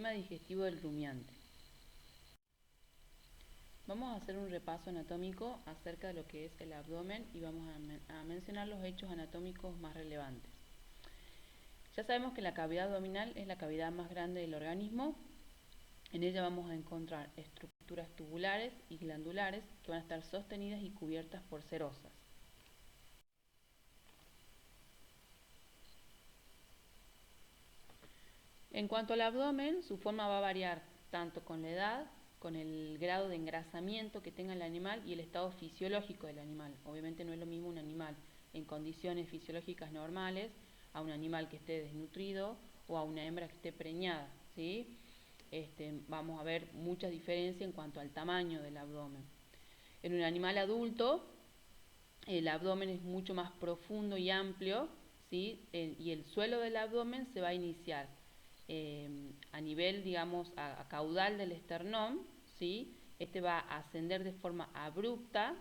sistema digestivo del rumiante. Vamos a hacer un repaso anatómico acerca de lo que es el abdomen y vamos a mencionar los hechos anatómicos más relevantes. Ya sabemos que la cavidad abdominal es la cavidad más grande del organismo. En ella vamos a encontrar estructuras tubulares y glandulares que van a estar sostenidas y cubiertas por serosas. En cuanto al abdomen, su forma va a variar tanto con la edad, con el grado de engrasamiento que tenga el animal y el estado fisiológico del animal. Obviamente no es lo mismo un animal en condiciones fisiológicas normales a un animal que esté desnutrido o a una hembra que esté preñada, ¿sí? Vamos a ver mucha diferencia en cuanto al tamaño del abdomen. En un animal adulto, el abdomen es mucho más profundo y amplio, ¿sí? Y el suelo del abdomen se va a iniciar a nivel, digamos, a caudal del esternón, ¿sí? Este va a ascender de forma abrupta,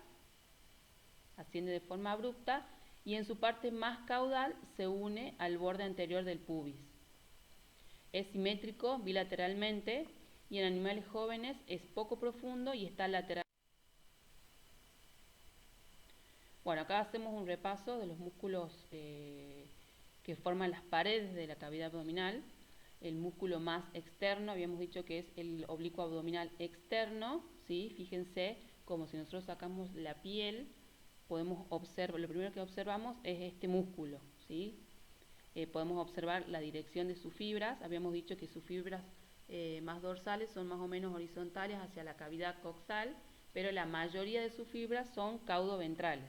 asciende de forma abrupta, y en su parte más caudal se une al borde anterior del pubis. Es simétrico bilateralmente y en animales jóvenes es poco profundo y está lateral. Bueno, acá hacemos un repaso de los músculos que forman las paredes de la cavidad abdominal. El músculo más externo, habíamos dicho que es el oblicuo abdominal externo, ¿sí? Fíjense como si nosotros sacamos la piel, podemos observar, lo primero que observamos es este músculo, ¿sí? Podemos observar la dirección de sus fibras. Habíamos dicho que sus fibras más dorsales son más o menos horizontales hacia la cavidad coxal, pero la mayoría de sus fibras son caudoventrales.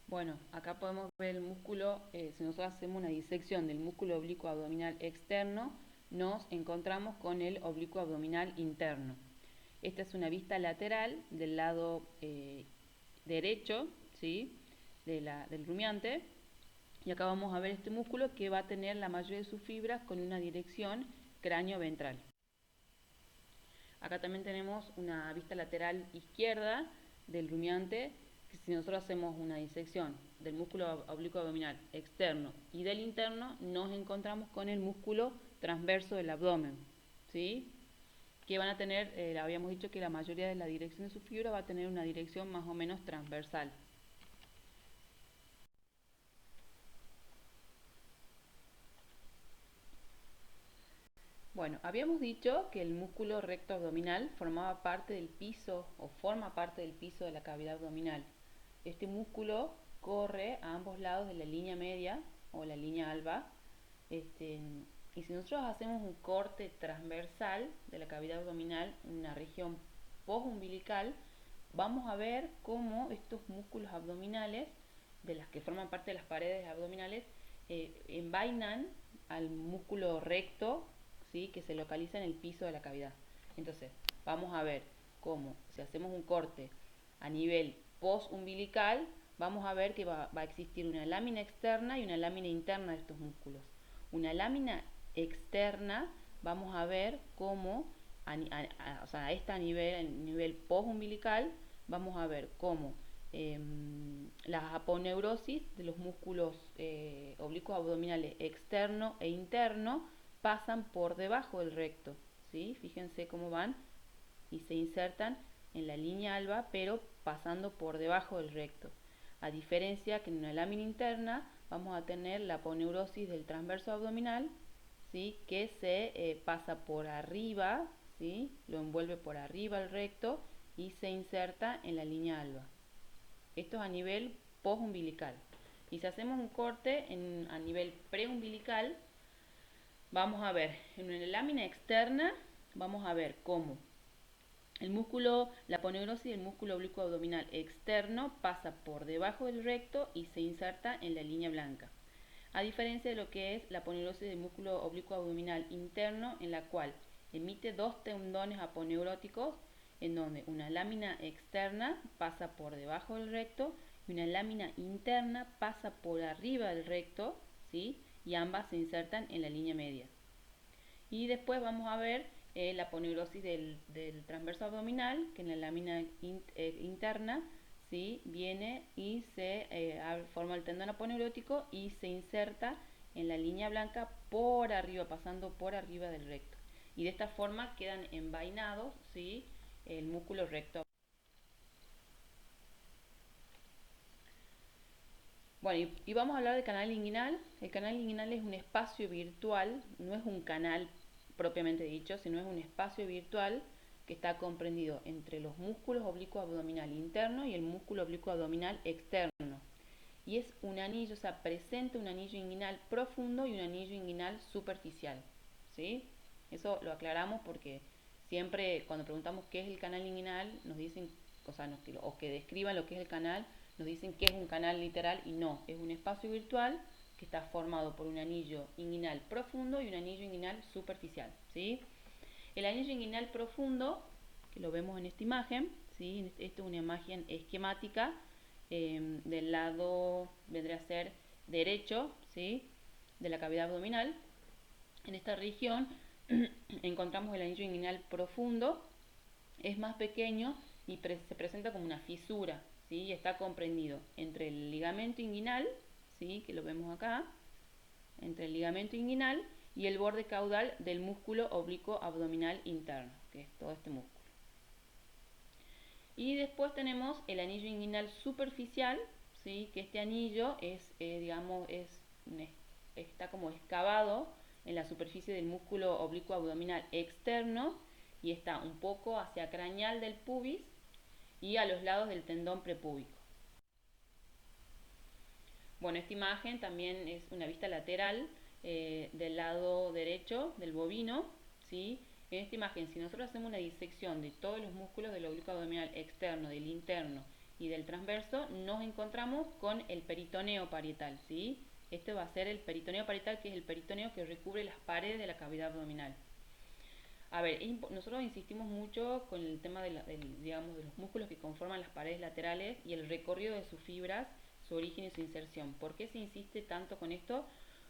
Bueno, acá podemos ver el músculo, si nosotros hacemos una disección del músculo oblicuo abdominal externo, nos encontramos con el oblicuo abdominal interno. Esta es una vista lateral del lado derecho, ¿sí? Del rumiante, y acá vamos a ver este músculo que va a tener la mayoría de sus fibras con una dirección cráneo-ventral. Acá también tenemos una vista lateral izquierda del rumiante, que si nosotros hacemos una disección del músculo oblicuo abdominal externo y del interno, nos encontramos con el músculo transverso del abdomen, ¿sí? Que van a tener, habíamos dicho que la mayoría de la dirección de su fibra va a tener una dirección más o menos transversal. Bueno, habíamos dicho que el músculo recto abdominal formaba parte del piso o forma parte del piso de la cavidad abdominal. Este músculo corre a ambos lados de la línea media o la línea alba. Y si nosotros hacemos un corte transversal de la cavidad abdominal en una región postumbilical, vamos a ver cómo estos músculos abdominales, de las que forman parte de las paredes abdominales, envainan al músculo recto, ¿sí? Que se localiza en el piso de la cavidad. Entonces, vamos a ver cómo, si hacemos un corte a nivel postumbilical, vamos a ver que va a existir una lámina externa y una lámina interna de estos músculos. Una lámina externa, vamos a ver cómo, o sea, a nivel postumbilical, vamos a ver cómo las aponeurosis de los músculos oblicuos abdominales externo e interno pasan por debajo del recto, ¿sí? Fíjense cómo van y se insertan en la línea alba, pero pasando por debajo del recto. A diferencia que en una lámina interna vamos a tener la aponeurosis del transverso abdominal, ¿sí? Que se pasa por arriba, ¿sí? Lo envuelve por arriba el recto y se inserta en la línea alba. Esto es a nivel postumbilical. Y si hacemos un corte a nivel preumbilical, vamos a ver, en una lámina externa, vamos a ver cómo el músculo, la aponeurosis del músculo oblicuo abdominal externo pasa por debajo del recto y se inserta en la línea blanca. A diferencia de lo que es la aponeurosis del músculo oblicuo abdominal interno, en la cual emite dos tendones aponeuróticos, en donde una lámina externa pasa por debajo del recto y una lámina interna pasa por arriba del recto, ¿sí? Y ambas se insertan en la línea media. Y después vamos a ver la aponeurosis del transverso abdominal, que en la lámina interna ¿sí? Viene y forma el tendón aponeurótico y se inserta en la línea blanca por arriba, pasando por arriba del recto. Y de esta forma quedan envainados, ¿sí? El músculo recto. Bueno, y vamos a hablar del canal inguinal. El canal inguinal es un espacio virtual, no es un canal propiamente dicho, sino es un espacio virtual que está comprendido entre los músculos oblicuo abdominal interno y el músculo oblicuo abdominal externo. Y es un anillo, o sea, presenta un anillo inguinal profundo y un anillo inguinal superficial. ¿Sí? Eso lo aclaramos porque siempre cuando preguntamos qué es el canal inguinal, nos dicen, o que describan lo que es el canal, nos dicen que es un canal literal y no, es un espacio virtual que está formado por un anillo inguinal profundo y un anillo inguinal superficial. ¿Sí? El anillo inguinal profundo, que lo vemos en esta imagen, ¿sí? Esta es una imagen esquemática, del lado vendría a ser derecho, ¿sí? De la cavidad abdominal. En esta región encontramos el anillo inguinal profundo, es más pequeño y se presenta como una fisura, ¿sí? Está comprendido entre el ligamento inguinal, ¿sí? Que lo vemos acá, entre el ligamento inguinal y el borde caudal del músculo oblicuo abdominal interno, que es todo este músculo. Y después tenemos el anillo inguinal superficial, ¿sí? Que este anillo está como excavado en la superficie del músculo oblicuo abdominal externo y está un poco hacia craneal del pubis y a los lados del tendón prepúbico. Bueno, esta imagen también es una vista lateral del lado derecho del bovino, ¿sí? En esta imagen, si nosotros hacemos una disección de todos los músculos del oblicuo abdominal externo, del interno y del transverso, nos encontramos con el peritoneo parietal, ¿sí? Este va a ser el peritoneo parietal, que es el peritoneo que recubre las paredes de la cavidad abdominal. A ver, nosotros insistimos mucho con el tema de los músculos que conforman las paredes laterales y el recorrido de sus fibras, su origen y su inserción. ¿Por qué se insiste tanto con esto?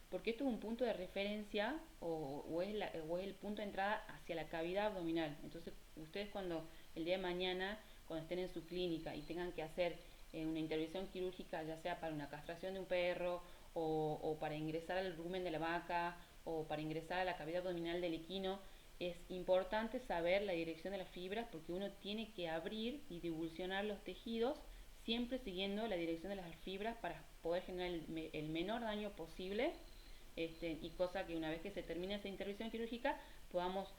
Porque esto es un punto de referencia o es el punto de entrada hacia la cavidad abdominal. Entonces, ustedes cuando el día de mañana, cuando estén en su clínica y tengan que hacer una intervención quirúrgica, ya sea para una castración de un perro o para ingresar al rumen de la vaca o para ingresar a la cavidad abdominal del equino, es importante saber la dirección de las fibras porque uno tiene que abrir y divulsionar los tejidos siempre siguiendo la dirección de las fibras para poder generar el menor daño posible, y cosa que una vez que se termine esa intervención quirúrgica podamos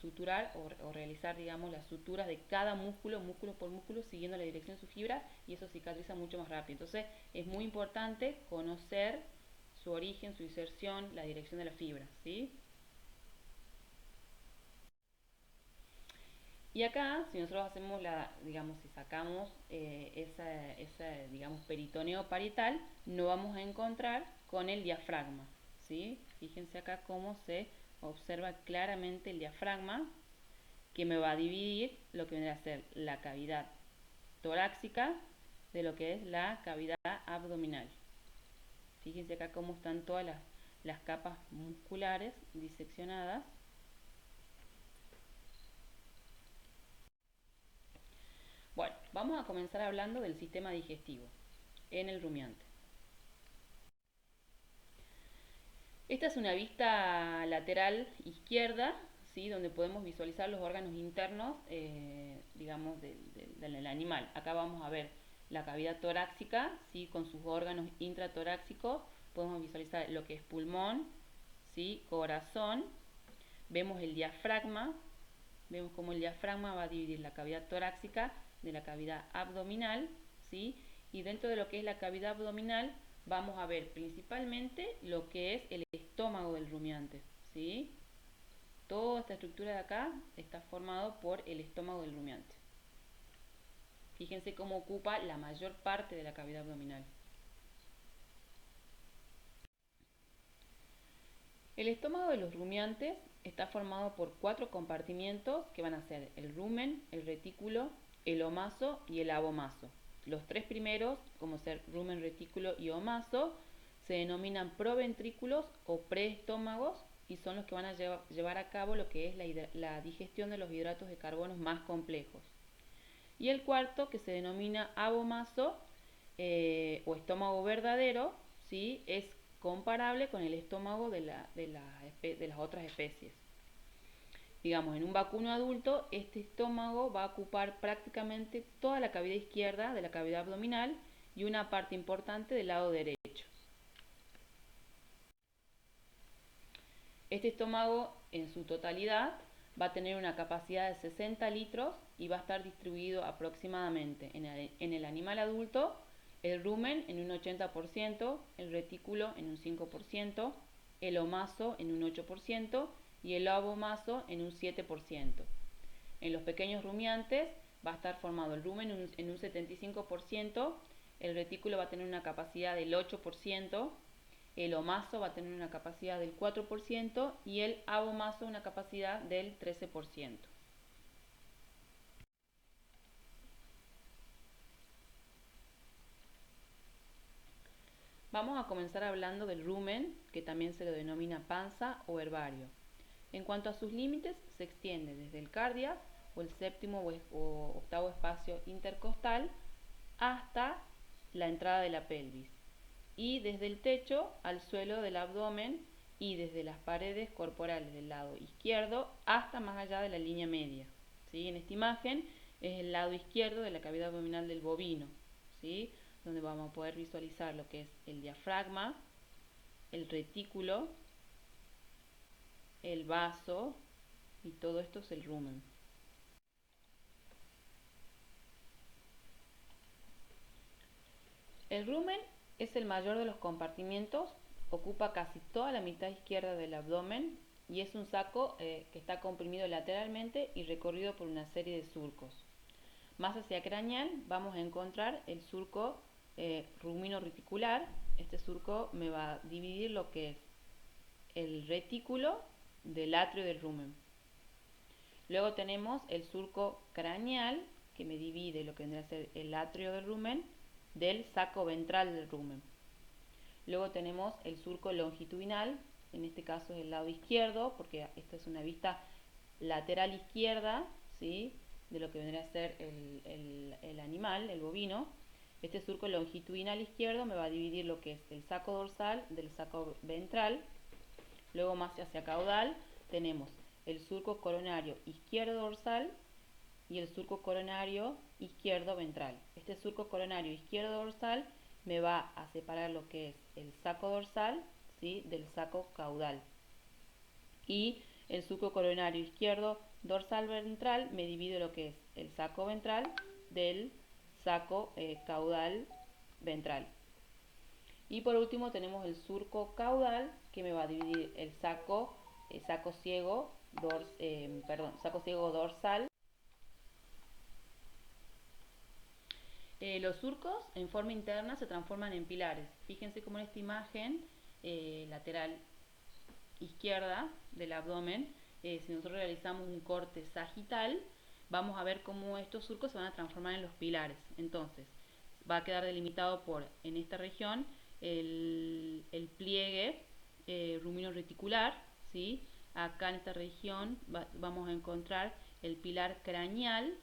suturar o realizar, digamos, las suturas de cada músculo por músculo, siguiendo la dirección de su fibra, y eso cicatriza mucho más rápido. Entonces es muy importante conocer su origen, su inserción, la dirección de la fibra, ¿sí? Y acá, si nosotros hacemos si sacamos digamos, peritoneo parietal, no vamos a encontrar con el diafragma, ¿sí? Fíjense acá cómo se observa claramente el diafragma, que me va a dividir lo que vendría a ser la cavidad torácica de lo que es la cavidad abdominal. Fíjense acá cómo están todas las capas musculares diseccionadas. Bueno, vamos a comenzar hablando del sistema digestivo en el rumiante. Esta es una vista lateral izquierda, ¿sí? Donde podemos visualizar los órganos internos, digamos, del animal. Acá vamos a ver la cavidad torácica, ¿sí? Con sus órganos intratorácicos. Podemos visualizar lo que es pulmón, ¿sí? Corazón. Vemos el diafragma. Vemos cómo el diafragma va a dividir la cavidad torácica de la cavidad abdominal, ¿sí? Y dentro de lo que es la cavidad abdominal vamos a ver principalmente lo que es el estómago del rumiante, ¿sí? Toda esta estructura de acá está formado por el estómago del rumiante. Fíjense cómo ocupa la mayor parte de la cavidad abdominal. El estómago de los rumiantes está formado por 4 compartimientos que van a ser el rumen, el retículo, el omaso y el abomaso. Los 3 primeros, como ser rumen, retículo y omaso, se denominan proventrículos o preestómagos y son los que van a llevar a cabo lo que es la digestión de los hidratos de carbono más complejos. Y el cuarto, que se denomina abomaso o estómago verdadero, ¿sí? Es comparable con el estómago de las otras especies. Digamos, en un vacuno adulto, este estómago va a ocupar prácticamente toda la cavidad izquierda de la cavidad abdominal y una parte importante del lado derecho. Este estómago en su totalidad va a tener una capacidad de 60 litros y va a estar distribuido aproximadamente en el animal adulto, el rumen en un 80%, el retículo en un 5%, el omaso en un 8% y el abomaso en un 7%. En los pequeños rumiantes va a estar formado el rumen en un 75%, el retículo va a tener una capacidad del 8%, el omaso va a tener una capacidad del 4% y el abomaso una capacidad del 13%. Vamos a comenzar hablando del rumen, que también se lo denomina panza o herbario. En cuanto a sus límites, se extiende desde el cardia o el séptimo o octavo espacio intercostal hasta la entrada de la pelvis, y desde el techo al suelo del abdomen y desde las paredes corporales del lado izquierdo hasta más allá de la línea media. ¿Sí? En esta imagen es el lado izquierdo de la cavidad abdominal del bovino, ¿sí? Donde vamos a poder visualizar lo que es el diafragma, el retículo, el vaso, y todo esto es el rumen. El rumen es el mayor de los compartimientos, ocupa casi toda la mitad izquierda del abdomen y es un saco que está comprimido lateralmente y recorrido por una serie de surcos. Más hacia craneal vamos a encontrar el surco rumino reticular. Este surco me va a dividir lo que es el retículo del atrio del rumen. Luego tenemos el surco craneal, que me divide lo que vendría a ser el atrio del rumen del saco ventral del rumen. Luego tenemos el surco longitudinal, en este caso es el lado izquierdo, porque esta es una vista lateral izquierda, ¿sí? De lo que vendría a ser el animal, el bovino. Este surco longitudinal izquierdo me va a dividir lo que es el saco dorsal del saco ventral. Luego más hacia caudal tenemos el surco coronario izquierdo dorsal y el surco coronario izquierdo ventral. Este surco coronario izquierdo dorsal me va a separar lo que es el saco dorsal, ¿sí? Del saco caudal. Y el surco coronario izquierdo dorsal ventral me divide lo que es el saco ventral del saco caudal ventral. Y por último tenemos el surco caudal, que me va a dividir el saco ciego dorsal. Los surcos en forma interna se transforman en pilares. Fíjense cómo en esta imagen lateral izquierda del abdomen, si nosotros realizamos un corte sagital, vamos a ver cómo estos surcos se van a transformar en los pilares. Entonces, va a quedar delimitado por, en esta región, el pliegue rumino reticular, ¿sí? Acá en esta región vamos a encontrar el pilar craneal,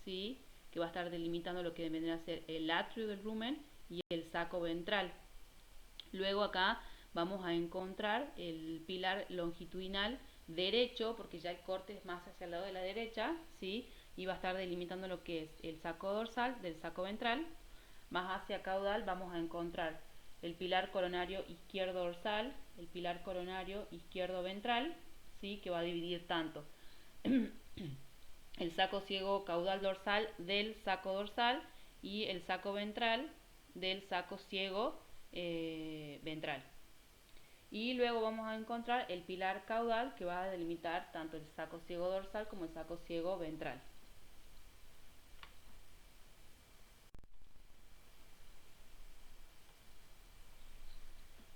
¿sí? Que va a estar delimitando lo que vendría a ser el atrio del rumen y el saco ventral. Luego acá vamos a encontrar el pilar longitudinal derecho, porque ya el corte es más hacia el lado de la derecha, ¿sí? Y va a estar delimitando lo que es el saco dorsal del saco ventral. Más hacia caudal vamos a encontrar el pilar coronario izquierdo dorsal, el pilar coronario izquierdo ventral, ¿sí? Que va a dividir tanto el saco ciego caudal dorsal del saco dorsal y el saco ventral del saco ciego ventral. Y luego vamos a encontrar el pilar caudal, que va a delimitar tanto el saco ciego dorsal como el saco ciego ventral.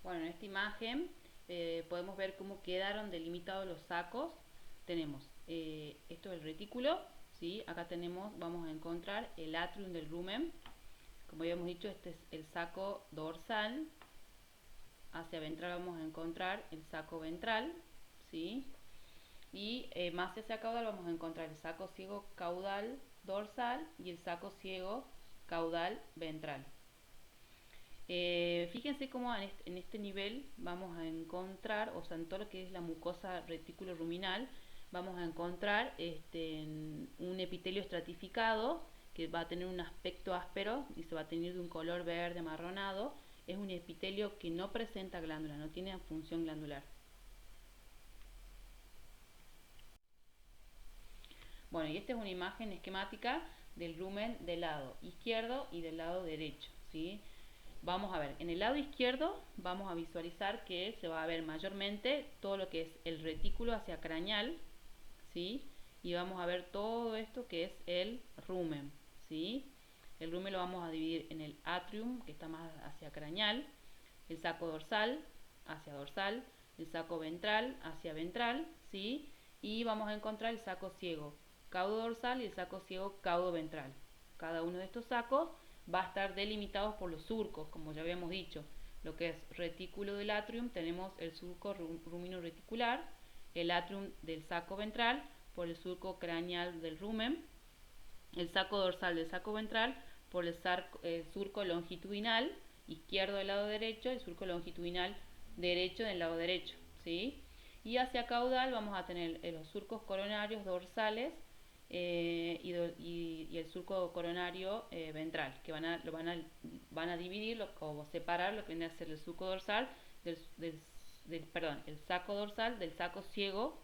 Bueno, en esta imagen podemos ver cómo quedaron delimitados los sacos. Tenemos esto es el retículo, ¿sí? Acá tenemos, vamos a encontrar el atrium del rumen. Como habíamos dicho, este es el saco dorsal. Hacia ventral vamos a encontrar el saco ventral, ¿sí? Y más hacia caudal vamos a encontrar el saco ciego caudal dorsal y el saco ciego caudal ventral. Fíjense cómo en este nivel vamos a encontrar, o sea, en todo lo que es la mucosa retículo ruminal, vamos a encontrar un epitelio estratificado que va a tener un aspecto áspero y se va a tener de un color verde amarronado. Es un epitelio que no presenta glándula, no tiene función glandular. Bueno, y esta es una imagen esquemática del rumen del lado izquierdo y del lado derecho, ¿sí? Vamos a ver, en el lado izquierdo vamos a visualizar que se va a ver mayormente todo lo que es el retículo hacia craneal, ¿sí? Y vamos a ver todo esto que es el rumen, ¿sí? El rumen lo vamos a dividir en el atrium, que está más hacia craneal, el saco dorsal hacia dorsal, el saco ventral hacia ventral, ¿sí? Y vamos a encontrar el saco ciego caudo dorsal y el saco ciego caudo ventral. Cada uno de estos sacos va a estar delimitados por los surcos, como ya habíamos dicho. Lo que es retículo del atrium, tenemos el surco rumino reticular, el atrium del saco ventral por el surco craneal del rumen, el saco dorsal del saco ventral por el surco longitudinal izquierdo del lado derecho y el surco longitudinal derecho del lado derecho, ¿sí? Y hacia caudal vamos a tener los surcos coronarios dorsales y el surco coronario ventral, que van a dividir o separar lo que viene a ser el surco dorsal perdón, el saco dorsal del saco ciego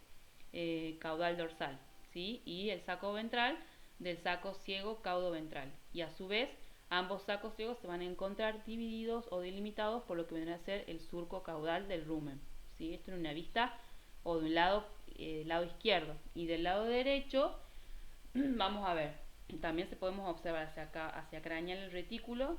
caudal dorsal, ¿sí? Y el saco ventral del saco ciego caudo ventral. Y a su vez, ambos sacos ciegos se van a encontrar divididos o delimitados por lo que vendrá a ser el surco caudal del rumen, ¿sí? Esto en una vista o de un lado izquierdo. Y del lado derecho, vamos a ver, también se podemos observar hacia acá, hacia craneal el retículo.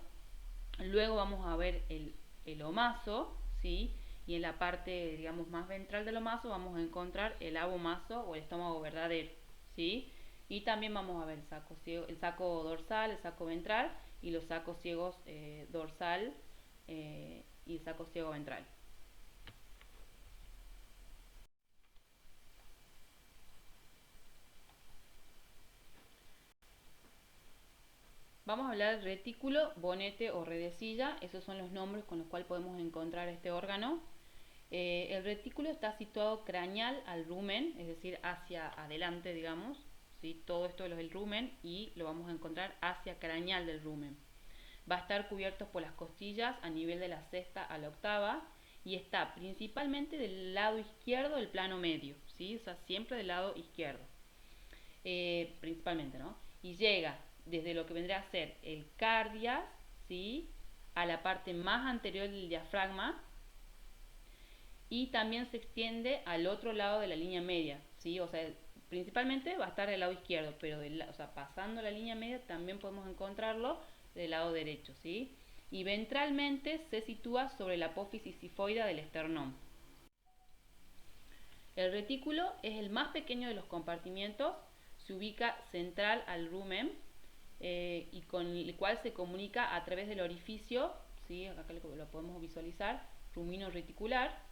Luego vamos a ver el omaso, ¿sí? Y en la parte, digamos, más ventral del omaso vamos a encontrar el abomaso o el estómago verdadero, ¿sí? Y también vamos a ver el saco dorsal, el saco ventral y los sacos ciegos dorsal y el saco ciego ventral. Vamos a hablar del retículo, bonete o redecilla. Esos son los nombres con los cuales podemos encontrar este órgano. El retículo está situado craneal al rumen, es decir, hacia adelante, digamos, ¿sí? Todo esto es el rumen y lo vamos a encontrar hacia craneal del rumen. Va a estar cubierto por las costillas a nivel de la sexta a la octava y está principalmente del lado izquierdo del plano medio, ¿sí? O sea, siempre del lado izquierdo, principalmente, ¿no? Y llega desde lo que vendría a ser el cardias, ¿sí? A la parte más anterior del diafragma y también se extiende al otro lado de la línea media, ¿sí? O sea, principalmente va a estar del lado izquierdo, pero o sea, pasando la línea media también podemos encontrarlo del lado derecho, ¿sí? Y ventralmente se sitúa sobre la apófisis sifoidea del esternón. El retículo es el más pequeño de los compartimientos, se ubica central al rumen y con el cual se comunica a través del orificio, ¿sí? Acá lo podemos visualizar, rumino reticular.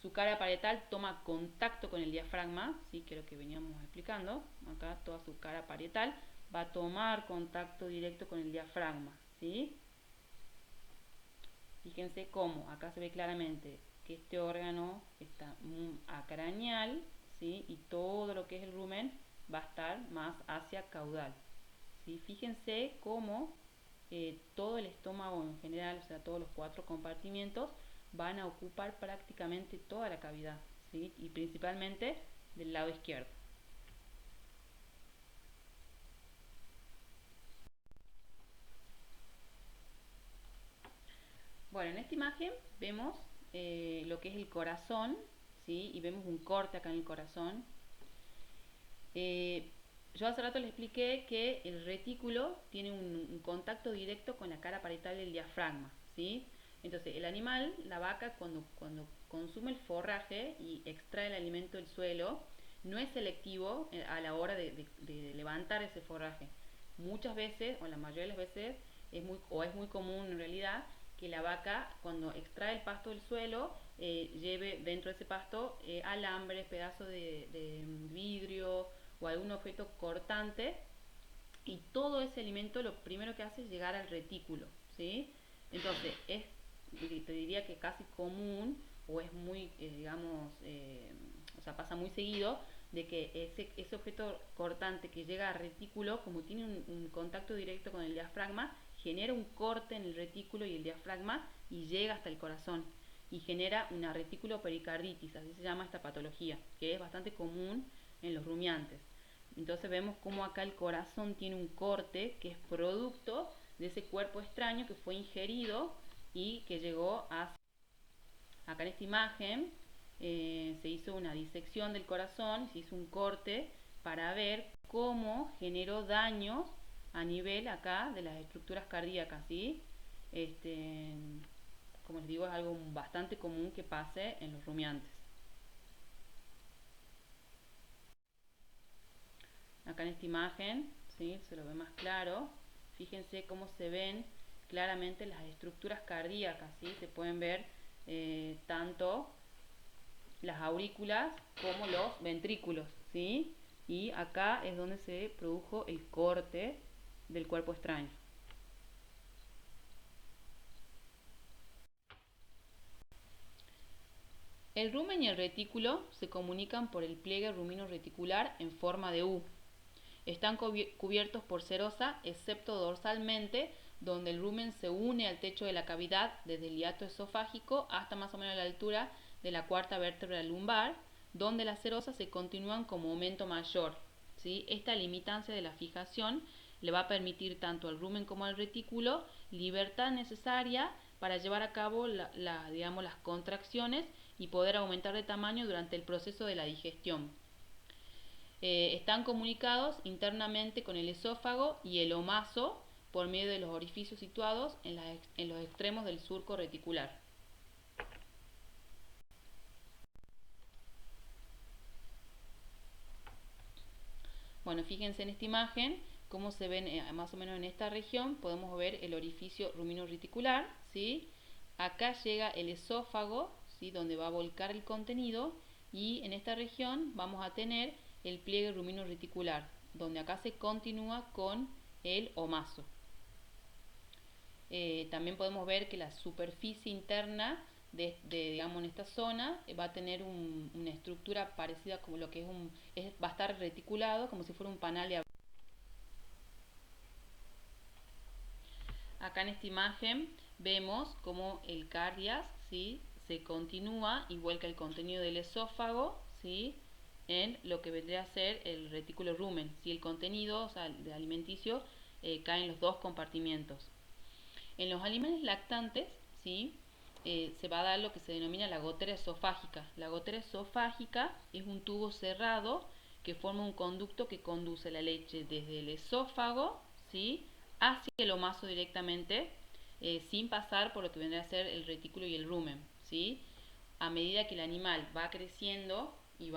Su cara parietal toma contacto con el diafragma, ¿sí? Que es lo que veníamos explicando. Acá toda su cara parietal va a tomar contacto directo con el diafragma, ¿sí? Fíjense cómo, acá se ve claramente que este órgano está acraneal, ¿sí? Y todo lo que es el rumen va a estar más hacia caudal, ¿sí? Fíjense cómo todo el estómago en general, o sea, todos los 4 compartimientos, van a ocupar prácticamente toda la cavidad, ¿sí? Y principalmente del lado izquierdo. Bueno, en esta imagen vemos lo que es el corazón, ¿sí? Y vemos un corte acá en el corazón. Yo hace rato les expliqué que el retículo tiene un contacto directo con la cara parietal del diafragma, ¿sí? Entonces, el animal, la vaca, cuando consume el forraje y extrae el alimento del suelo, no es selectivo a la hora de levantar ese forraje. Muchas veces, o la mayoría de las veces, es muy común en realidad que la vaca, cuando extrae el pasto del suelo, lleve dentro de ese pasto alambres, pedazos de vidrio o algún objeto cortante, y todo ese alimento lo primero que hace es llegar al retículo, ¿sí? Entonces, te diría que casi común, o es muy, digamos, o sea, pasa muy seguido, de que ese objeto cortante que llega al retículo, como tiene un contacto directo con el diafragma, genera un corte en el retículo y el diafragma y llega hasta el corazón y genera una retículo-pericarditis, así se llama esta patología, que es bastante común en los rumiantes. Entonces vemos cómo acá el corazón tiene un corte que es producto de ese cuerpo extraño que fue ingerido y que llegó a... Acá en esta imagen se hizo una disección del corazón, se hizo un corte para ver cómo generó daños a nivel acá de las estructuras cardíacas, ¿sí? Este, como les digo, es algo bastante común que pase en los rumiantes. Acá en esta imagen, ¿sí? Se lo ve más claro. Fíjense cómo se ven claramente las estructuras cardíacas, ¿sí? Se pueden ver tanto las aurículas como los ventrículos, ¿sí? Y acá es donde se produjo el corte del cuerpo extraño. El rumen y el retículo se comunican por el pliegue rumino-reticular en forma de U. Están cubiertos por serosa, excepto dorsalmente, donde el rumen se une al techo de la cavidad desde el hiato esofágico hasta más o menos la altura de la cuarta vértebra lumbar, donde las serosas se continúan como aumento mayor, ¿sí? Esta limitancia de la fijación le va a permitir tanto al rumen como al retículo libertad necesaria para llevar a cabo digamos, las contracciones y poder aumentar de tamaño durante el proceso de la digestión. Están comunicados internamente con el esófago y el omaso por medio de los orificios situados en los extremos del surco reticular. Bueno, fíjense en esta imagen cómo se ven más o menos en esta región, podemos ver el orificio rumino-reticular, ¿sí? Acá llega el esófago, ¿sí? Donde va a volcar el contenido, y en esta región vamos a tener el pliegue rumino-reticular, donde acá se continúa con el omaso. También podemos ver que la superficie interna digamos, en esta zona va a tener una estructura parecida como lo que va a estar reticulado como si fuera un panal de... Acá en esta imagen vemos cómo el cardias, ¿sí? Se continúa y vuelca el contenido del esófago, ¿sí? En lo que vendría a ser el retículo rumen, ¿sí? El contenido, o sea, el alimenticio, cae en los dos compartimientos. En los animales lactantes, ¿sí? Se va a dar lo que se denomina la gotera esofágica. La gotera esofágica es un tubo cerrado que forma un conducto que conduce la leche desde el esófago, ¿sí? Hacia el omaso directamente, sin pasar por lo que vendría a ser el retículo y el rumen, ¿sí? A medida que el animal va creciendo y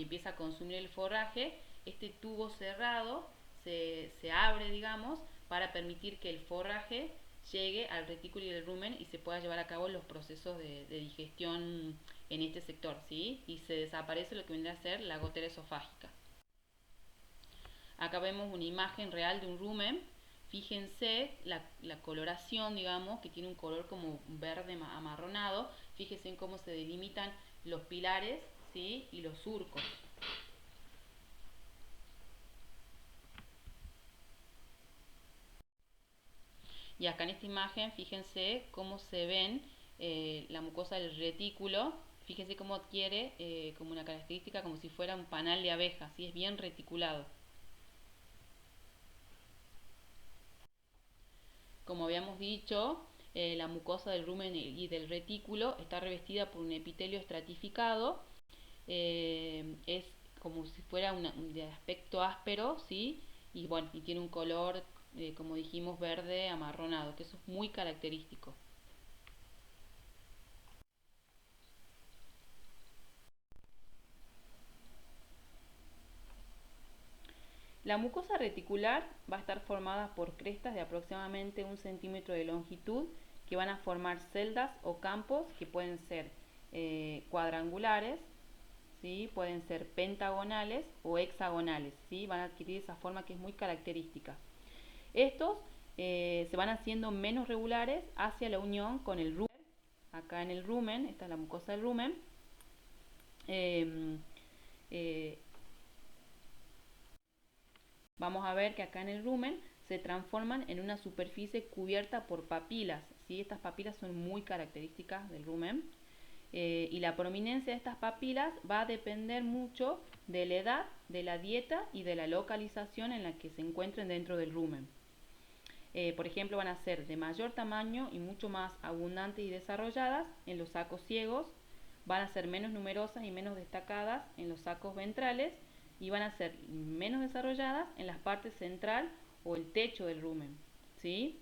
empieza a consumir el forraje, este tubo cerrado se abre, digamos, para permitir que el forraje llegue al retículo y el rumen y se pueda llevar a cabo los procesos de digestión en este sector, ¿sí? Y se desaparece lo que vendría a ser la gotera esofágica. Acá vemos una imagen real de un rumen. Fíjense la coloración, digamos, que tiene un color como verde amarronado. Fíjense en cómo se delimitan los pilares, ¿sí? Y los surcos. Y acá en esta imagen, fíjense cómo se ven la mucosa del retículo. Fíjense cómo adquiere como una característica como si fuera un panal de abeja, ¿sí? Es bien reticulado. Como habíamos dicho, la mucosa del rumen y del retículo está revestida por un epitelio estratificado. Es como si fuera de aspecto áspero, ¿sí? Y bueno, y tiene un color, como dijimos, verde amarronado, que eso es muy característico. La mucosa reticular va a estar formada por crestas de aproximadamente 1 centímetro de longitud que van a formar celdas o campos que pueden ser cuadrangulares, ¿sí? Pueden ser pentagonales o hexagonales, ¿sí? Van a adquirir esa forma que es muy característica. Estos se van haciendo menos regulares hacia la unión con el rumen. Acá en el rumen, esta es la mucosa del rumen. Eh, eh, Vamos a ver que acá en el rumen se transforman en una superficie cubierta por papilas, ¿sí? Estas papilas son muy características del rumen. Y la prominencia de estas papilas va a depender mucho de la edad, de la dieta y de la localización en la que se encuentren dentro del rumen. Por ejemplo, van a ser de mayor tamaño y mucho más abundantes y desarrolladas en los sacos ciegos, van a ser menos numerosas y menos destacadas en los sacos ventrales y van a ser menos desarrolladas en las partes central o el techo del rumen, ¿sí?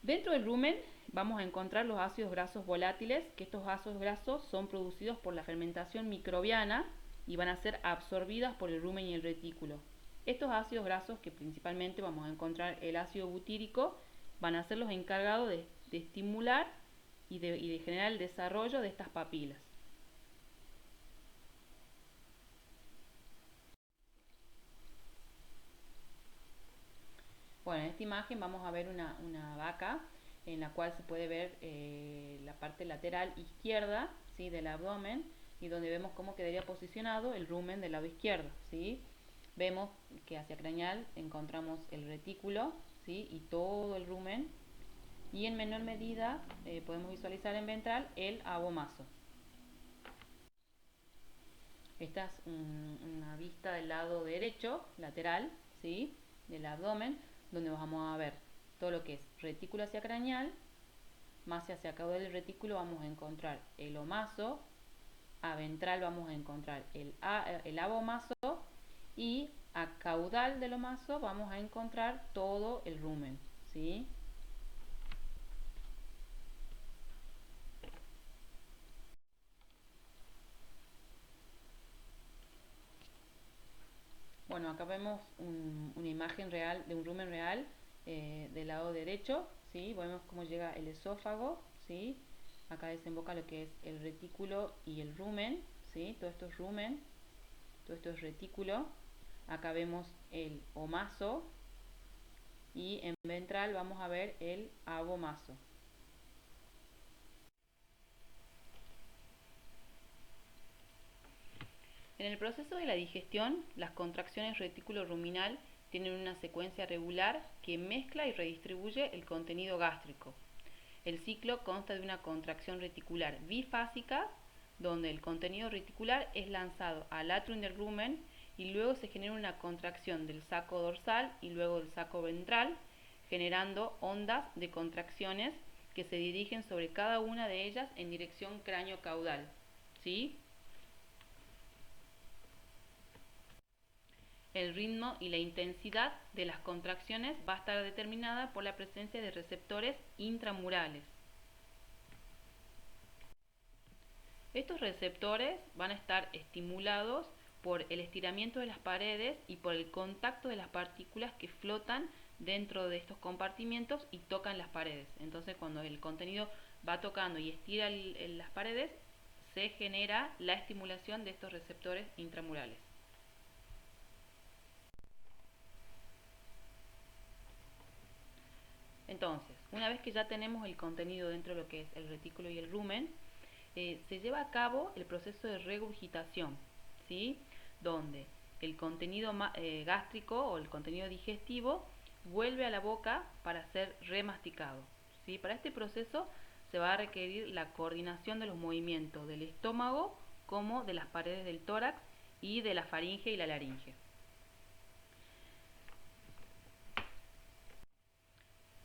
Dentro del rumen vamos a encontrar los ácidos grasos volátiles, que estos ácidos grasos son producidos por la fermentación microbiana y van a ser absorbidas por el rumen y el retículo. Estos ácidos grasos, que principalmente vamos a encontrar el ácido butírico, van a ser los encargados de estimular y de generar el desarrollo de estas papilas. Bueno, en esta imagen vamos a ver una vaca en la cual se puede ver la parte lateral izquierda, ¿sí? Del abdomen, y donde vemos cómo quedaría posicionado el rumen del lado izquierdo, ¿sí? Vemos que hacia craneal encontramos el retículo, ¿sí? Y todo el rumen, y en menor medida podemos visualizar en ventral el abomaso. Esta es una vista del lado derecho, lateral, ¿sí? Del abdomen, donde vamos a ver todo lo que es retículo hacia craneal, más hacia caudal del retículo vamos a encontrar el omaso, a ventral vamos a encontrar el abomaso y a caudal del omaso vamos a encontrar todo el rumen, ¿sí? Bueno, acá vemos una imagen real de un rumen real del lado derecho, ¿sí? Vemos cómo llega el esófago, ¿sí? Acá desemboca lo que es el retículo y el rumen, ¿sí? Todo esto es rumen, todo esto es retículo. Acá vemos el omaso y en ventral vamos a ver el abomaso. En el proceso de la digestión, las contracciones retículo-ruminal tienen una secuencia regular que mezcla y redistribuye el contenido gástrico. El ciclo consta de una contracción reticular bifásica, donde el contenido reticular es lanzado al atrium del rumen y luego se genera una contracción del saco dorsal y luego del saco ventral, generando ondas de contracciones que se dirigen sobre cada una de ellas en dirección cráneo-caudal, ¿sí? El ritmo y la intensidad de las contracciones va a estar determinada por la presencia de receptores intramurales. Estos receptores van a estar estimulados por el estiramiento de las paredes y por el contacto de las partículas que flotan dentro de estos compartimientos y tocan las paredes. Entonces, cuando el contenido va tocando y estira las paredes, se genera la estimulación de estos receptores intramurales. Entonces, una vez que ya tenemos el contenido dentro de lo que es el retículo y el rumen, se lleva a cabo el proceso de regurgitación, ¿sí? Donde el contenido gástrico o el contenido digestivo vuelve a la boca para ser remasticado, ¿sí? Para este proceso se va a requerir la coordinación de los movimientos del estómago como de las paredes del tórax y de la faringe y la laringe.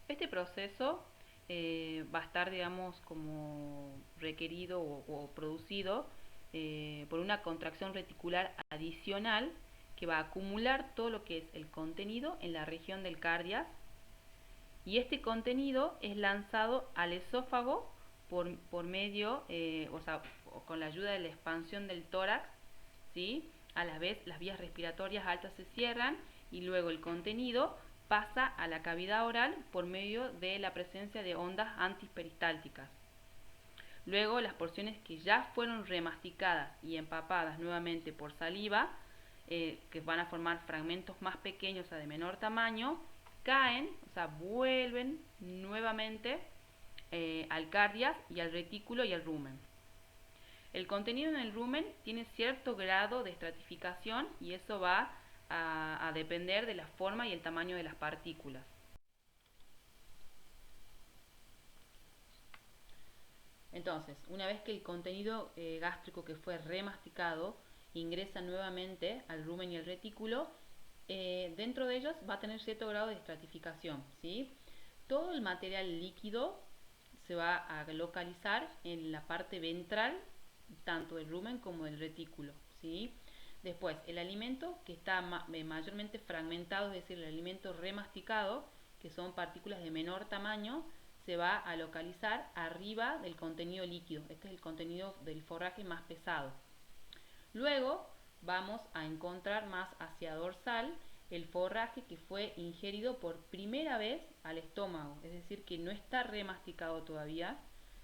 Este proceso va a estar, digamos, como requerido o producido por una contracción reticular adicional que va a acumular todo lo que es el contenido en la región del cardias, y este contenido es lanzado al esófago por medio, o sea, con la ayuda de la expansión del tórax, ¿sí? A la vez las vías respiratorias altas se cierran y luego el contenido pasa a la cavidad oral por medio de la presencia de ondas antiperistálticas. Luego las porciones que ya fueron remasticadas y empapadas nuevamente por saliva, que van a formar fragmentos más pequeños, o sea, de menor tamaño, caen, o sea, vuelven nuevamente al cardias y al retículo y al rumen. El contenido en el rumen tiene cierto grado de estratificación y eso va a depender de la forma y el tamaño de las partículas. Entonces, una vez que el contenido gástrico que fue remasticado ingresa nuevamente al rumen y al retículo, dentro de ellos va a tener cierto grado de estratificación, ¿sí? Todo el material líquido se va a localizar en la parte ventral, tanto del rumen como del retículo, ¿sí? Después, el alimento que está mayormente fragmentado, es decir, el alimento remasticado, que son partículas de menor tamaño, se va a localizar arriba del contenido líquido. Este es el contenido del forraje más pesado. Luego vamos a encontrar más hacia dorsal el forraje que fue ingerido por primera vez al estómago, es decir, que no está remasticado todavía,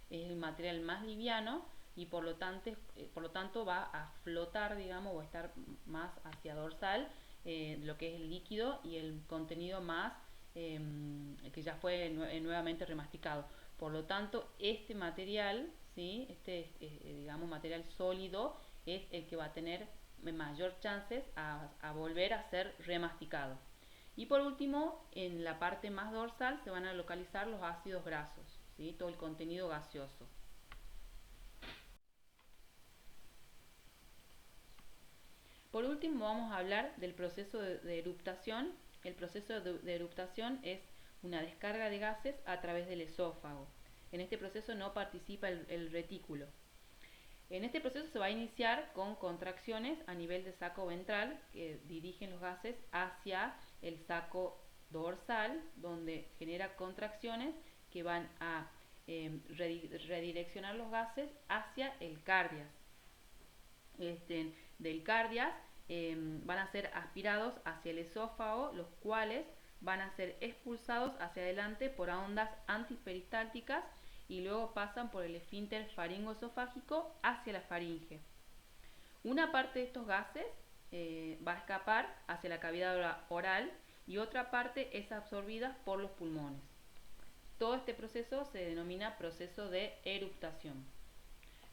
es el material más liviano y por lo tanto va a flotar, digamos, o a estar más hacia dorsal, lo que es el líquido y el contenido más que ya fue nuevamente remasticado. Por lo tanto, este material, ¿sí? Digamos, material sólido, es el que va a tener mayor chances a volver a ser remasticado. Y por último, en la parte más dorsal se van a localizar los ácidos grasos, ¿sí? Todo el contenido gaseoso. Por último, vamos a hablar del proceso de eruptación. El proceso de eruptación es una descarga de gases a través del esófago. En este proceso no participa el retículo. En este proceso se va a iniciar con contracciones a nivel de saco ventral que dirigen los gases hacia el saco dorsal, donde genera contracciones que van a redireccionar los gases hacia el cardias. Del cardias van a ser aspirados hacia el esófago, los cuales van a ser expulsados hacia adelante por ondas antiperistálticas y luego pasan por el esfínter faringoesofágico hacia la faringe. Una parte de estos gases va a escapar hacia la cavidad oral y otra parte es absorbida por los pulmones. Todo este proceso se denomina proceso de eruptación.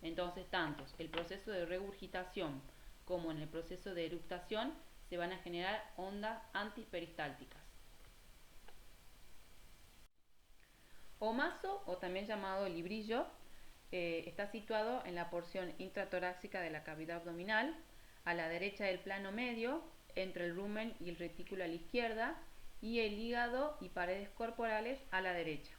Entonces, tanto el proceso de regurgitación como en el proceso de eruptación se van a generar ondas antiperistálticas. Omaso, o también llamado librillo, está situado en la porción intratorácica de la cavidad abdominal, a la derecha del plano medio, entre el rumen y el retículo a la izquierda, y el hígado y paredes corporales a la derecha.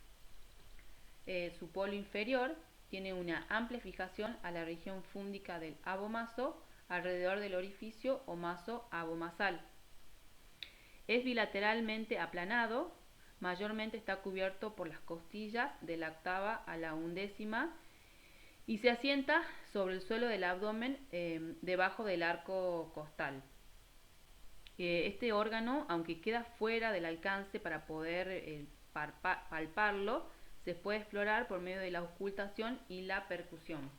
Su polo inferior tiene una amplia fijación a la región fúndica del abomaso, alrededor del orificio omaso-abomasal. Es bilateralmente aplanado, mayormente está cubierto por las costillas de la octava a la undécima y se asienta sobre el suelo del abdomen debajo del arco costal. Este órgano, aunque queda fuera del alcance para poder palparlo, se puede explorar por medio de la auscultación y la percusión.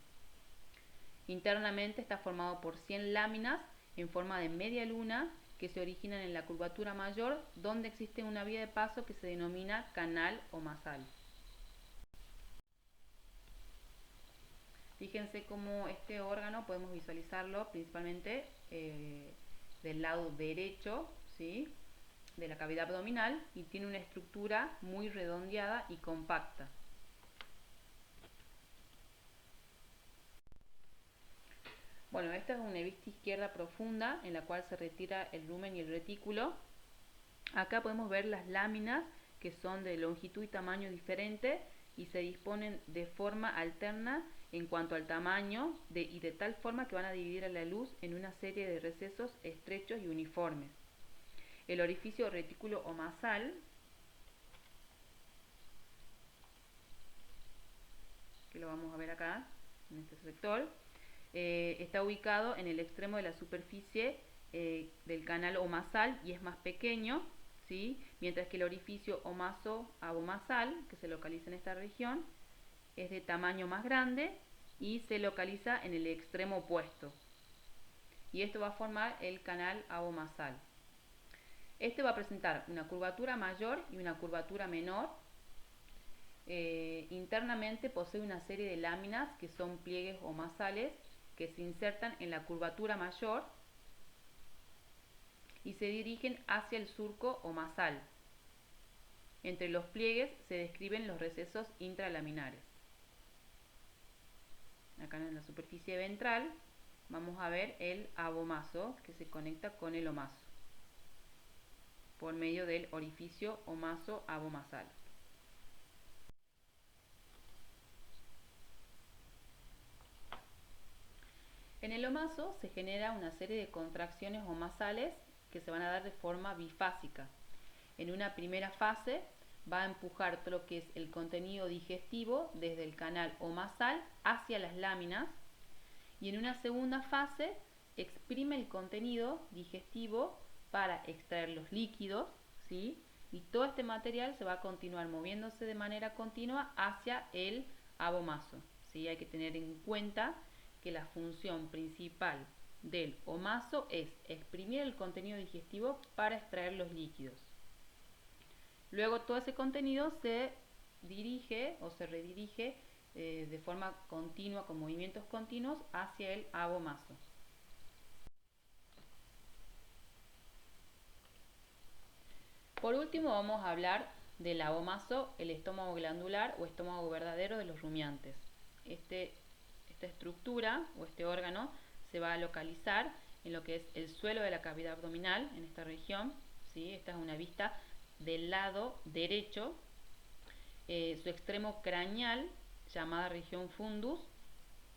Internamente está formado por 100 láminas en forma de media luna que se originan en la curvatura mayor, donde existe una vía de paso que se denomina canal omasal. Fíjense cómo este órgano podemos visualizarlo principalmente del lado derecho, ¿sí?, de la cavidad abdominal, y tiene una estructura muy redondeada y compacta. Bueno, esta es una vista izquierda profunda en la cual se retira el rumen y el retículo. Acá podemos ver las láminas que son de longitud y tamaño diferente y se disponen de forma alterna en cuanto al tamaño y de tal forma que van a dividir a la luz en una serie de recesos estrechos y uniformes. El orificio retículo omasal, que lo vamos a ver acá en este sector, está ubicado en el extremo de la superficie del canal omasal y es más pequeño, ¿sí?, mientras que el orificio omaso-abomasal, que se localiza en esta región, es de tamaño más grande y se localiza en el extremo opuesto. Y esto va a formar el canal abomasal. Este va a presentar una curvatura mayor y una curvatura menor. Internamente posee una serie de láminas que son pliegues omasales que se insertan en la curvatura mayor y se dirigen hacia el surco omasal. Entre los pliegues se describen los recesos intralaminares. Acá en la superficie ventral vamos a ver el abomaso que se conecta con el omaso por medio del orificio omaso-abomasal. En el omaso se genera una serie de contracciones omasales que se van a dar de forma bifásica. En una primera fase va a empujar todo lo que es el contenido digestivo desde el canal omasal hacia las láminas, y en una segunda fase exprime el contenido digestivo para extraer los líquidos, ¿sí? Y todo este material se va a continuar moviéndose de manera continua hacia el abomaso, ¿sí? Hay que tener en cuenta que la función principal del omaso es exprimir el contenido digestivo para extraer los líquidos. Luego todo ese contenido se dirige o se redirige de forma continua, con movimientos continuos, hacia el abomaso. Por último vamos a hablar del abomaso, el estómago glandular o estómago verdadero de los rumiantes. Esta estructura o este órgano se va a localizar en lo que es el suelo de la cavidad abdominal, en esta región, ¿sí? Esta es una vista del lado derecho. Su extremo craneal, llamada región fundus,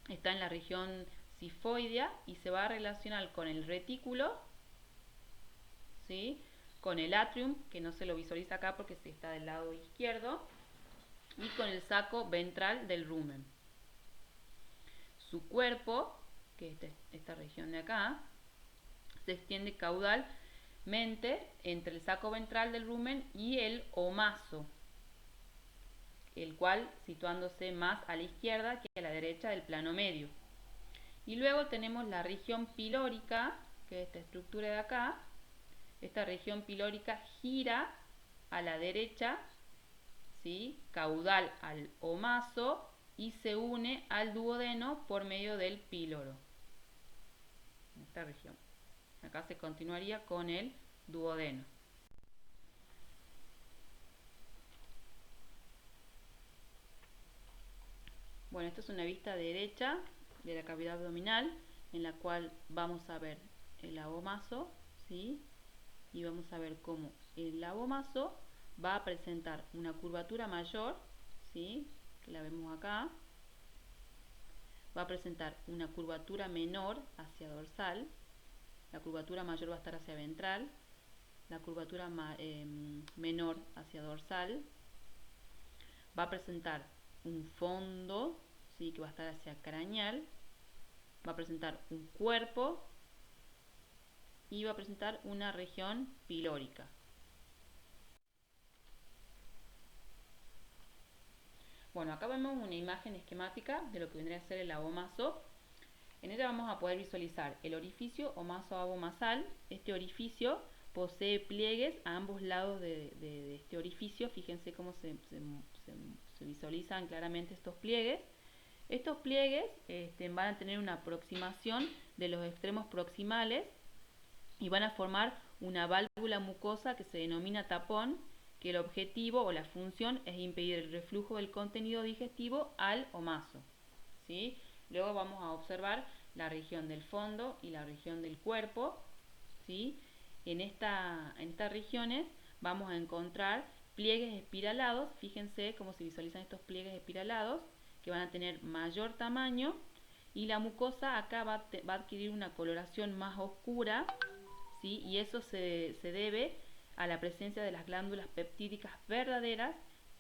está en la región cifoidea y se va a relacionar con el retículo, ¿sí? Con el atrium, que no se lo visualiza acá porque está del lado izquierdo, y con el saco ventral del rumen. Su cuerpo, que es esta región de acá, se extiende caudalmente entre el saco ventral del rumen y el omaso, el cual situándose más a la izquierda que a la derecha del plano medio. Y luego tenemos la región pilórica, que es esta estructura de acá. Esta región pilórica gira a la derecha, ¿sí? Caudal al omaso, y se une al duodeno por medio del píloro. Esta región. Acá se continuaría con el duodeno. Bueno, esta es una vista derecha de la cavidad abdominal, en la cual vamos a ver el abomaso, ¿sí? Y vamos a ver cómo el abomaso va a presentar una curvatura mayor, ¿sí? Que la vemos acá. Va a presentar una curvatura menor hacia dorsal. La curvatura mayor va a estar hacia ventral. La curvatura menor hacia dorsal. Va a presentar un fondo, ¿sí? Que va a estar hacia craneal. Va a presentar un cuerpo y va a presentar una región pilórica. Bueno, acá vemos una imagen esquemática de lo que vendría a ser el abomaso. En ella vamos a poder visualizar el orificio omaso-abomasal. Este orificio posee pliegues a ambos lados de este orificio. Fíjense cómo se visualizan claramente estos pliegues. Estos pliegues van a tener una aproximación de los extremos proximales y van a formar una válvula mucosa que se denomina tapón, que el objetivo o la función es impedir el reflujo del contenido digestivo al omaso, ¿sí? Luego vamos a observar la región del fondo y la región del cuerpo, ¿sí? En estas regiones vamos a encontrar pliegues espiralados. Fíjense cómo se visualizan estos pliegues espiralados, que van a tener mayor tamaño, y la mucosa acá va a adquirir una coloración más oscura, ¿sí? Y eso se debe a la presencia de las glándulas peptídicas verdaderas,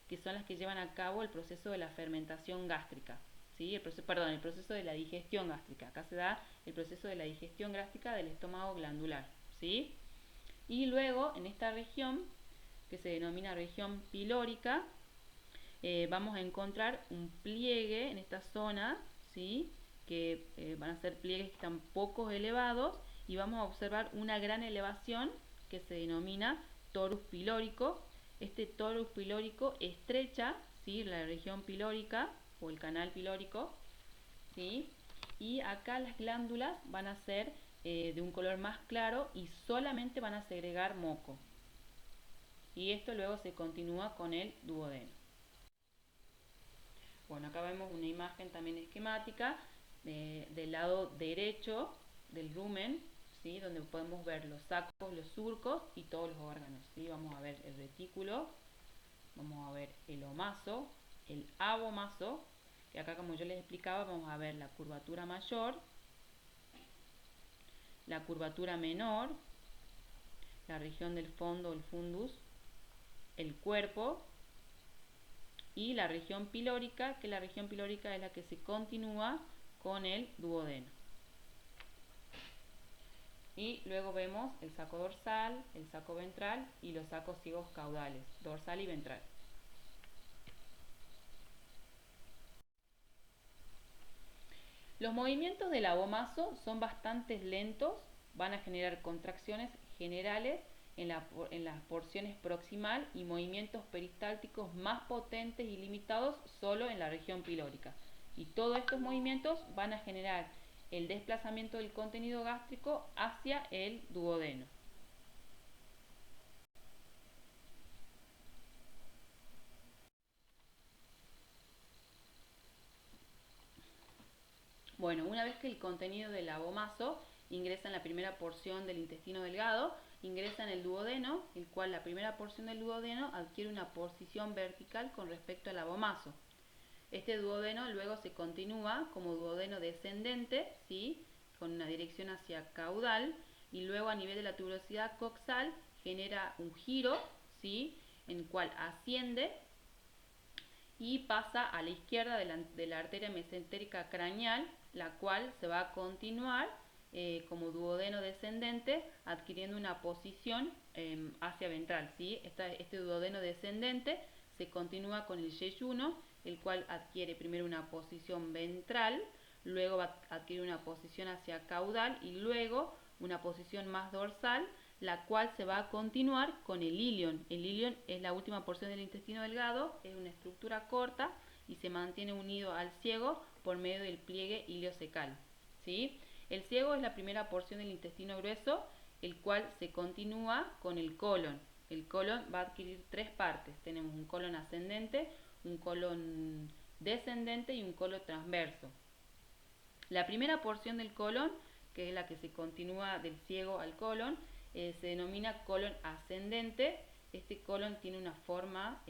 que son las que llevan a cabo el proceso de la fermentación gástrica, ¿sí? el proceso de la digestión gástrica. Acá se da el proceso de la digestión gástrica del estómago glandular, ¿sí? Y luego en esta región, que se denomina región pilórica, vamos a encontrar un pliegue en esta zona, ¿sí? Que van a ser pliegues que están poco elevados, y vamos a observar una gran elevación que se denomina torus pilórico. Este torus pilórico estrecha, ¿sí?, la región pilórica o el canal pilórico, ¿sí? Y acá las glándulas van a ser de un color más claro y solamente van a segregar moco. Y esto luego se continúa con el duodeno. Bueno, acá vemos una imagen también esquemática del lado derecho del rumen, ¿sí?, donde podemos ver los sacos, los surcos y todos los órganos, ¿sí? Vamos a ver el retículo, vamos a ver el omaso, el abomaso, que acá, como yo les explicaba, vamos a ver la curvatura mayor, la curvatura menor, la región del fondo, el fundus, el cuerpo y la región pilórica, que la región pilórica es la que se continúa con el duodeno. Y luego vemos el saco dorsal, el saco ventral y los sacos ciegos caudales, dorsal y ventral. Los movimientos del abomaso son bastante lentos, van a generar contracciones generales en las porciones proximal y movimientos peristálticos más potentes y limitados solo en la región pilórica. Y todos estos movimientos van a generar el desplazamiento del contenido gástrico hacia el duodeno. Bueno, una vez que el contenido del abomaso ingresa en la primera porción del intestino delgado, ingresa en el duodeno, el cual la primera porción del duodeno adquiere una posición vertical con respecto al abomaso. Este duodeno luego se continúa como duodeno descendente, ¿sí?, con una dirección hacia caudal, y luego a nivel de la tuberosidad coxal genera un giro, ¿sí?, en el cual asciende y pasa a la izquierda de la arteria mesentérica craneal, la cual se va a continuar como duodeno descendente, adquiriendo una posición hacia ventral, ¿sí? Este duodeno descendente se continúa con el yeyuno, el cual adquiere primero una posición ventral, luego va a adquirir una posición hacia caudal y luego una posición más dorsal, la cual se va a continuar con el ilion. El ilion es la última porción del intestino delgado, es una estructura corta y se mantiene unido al ciego por medio del pliegue iliocecal, ¿sí? El ciego es la primera porción del intestino grueso, el cual se continúa con el colon. El colon va a adquirir tres partes. Tenemos un colon ascendente, un colon descendente y un colon transverso. La primera porción del colon, que es la que se continúa del ciego al colon, se denomina colon ascendente. Este colon tiene una forma,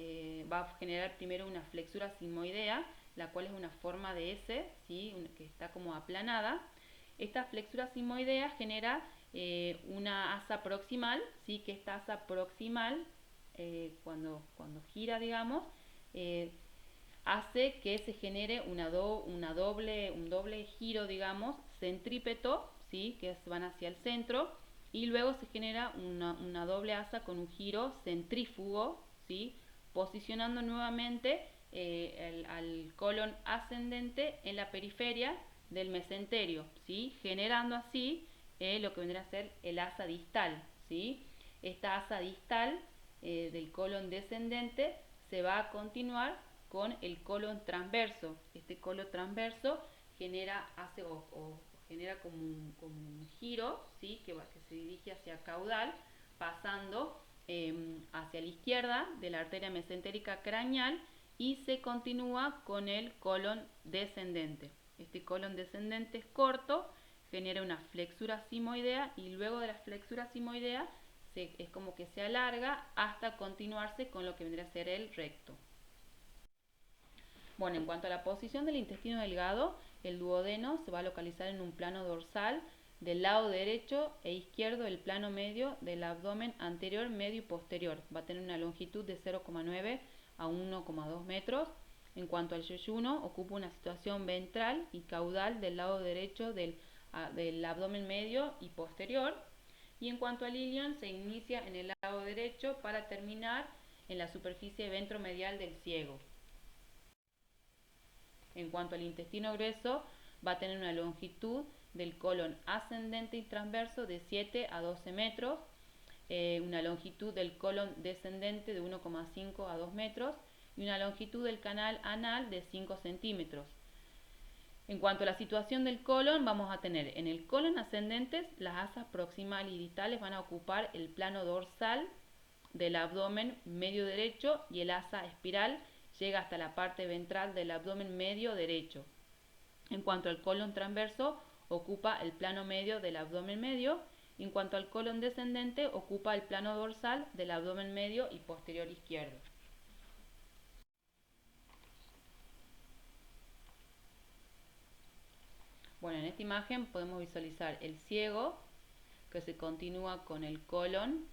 va a generar primero una flexura sigmoidea, la cual es una forma de S, ¿sí?, que está como aplanada. Esta flexura sigmoidea genera una asa proximal, ¿sí?, que esta asa proximal, cuando gira, digamos, hace que se genere un doble giro, digamos, centrípeto, ¿sí?, que van hacia el centro, y luego se genera una doble asa con un giro centrífugo, ¿sí?, posicionando nuevamente al colon ascendente en la periferia del mesenterio, ¿sí?, generando así lo que vendrá a ser el asa distal, ¿sí? Esta asa distal del colon descendente se va a continuar con el colon transverso. Este colon transverso genera como un giro, ¿sí?, que se dirige hacia caudal, pasando hacia la izquierda de la arteria mesentérica craneal, y se continúa con el colon descendente. Este colon descendente es corto, genera una flexura sigmoidea, y luego de la flexura sigmoidea es como que se alarga hasta continuarse con lo que vendría a ser el recto. Bueno, en cuanto a la posición del intestino delgado, el duodeno se va a localizar en un plano dorsal del lado derecho e izquierdo del plano medio del abdomen anterior, medio y posterior. Va a tener una longitud de 0,9 a 1,2 metros. En cuanto al yeyuno, ocupa una situación ventral y caudal del lado derecho del abdomen medio y posterior. Y en cuanto al ilion, se inicia en el lado derecho para terminar en la superficie ventromedial del ciego. En cuanto al intestino grueso, va a tener una longitud del colon ascendente y transverso de 7 a 12 metros, una longitud del colon descendente de 1,5 a 2 metros y una longitud del canal anal de 5 centímetros. En cuanto a la situación del colon, vamos a tener en el colon ascendente las asas proximales y distales van a ocupar el plano dorsal del abdomen medio derecho y el asa espiral llega hasta la parte ventral del abdomen medio derecho. En cuanto al colon transverso, ocupa el plano medio del abdomen medio. En cuanto al colon descendente, ocupa el plano dorsal del abdomen medio y posterior izquierdo. Bueno, en esta imagen podemos visualizar el ciego que se continúa con el colon.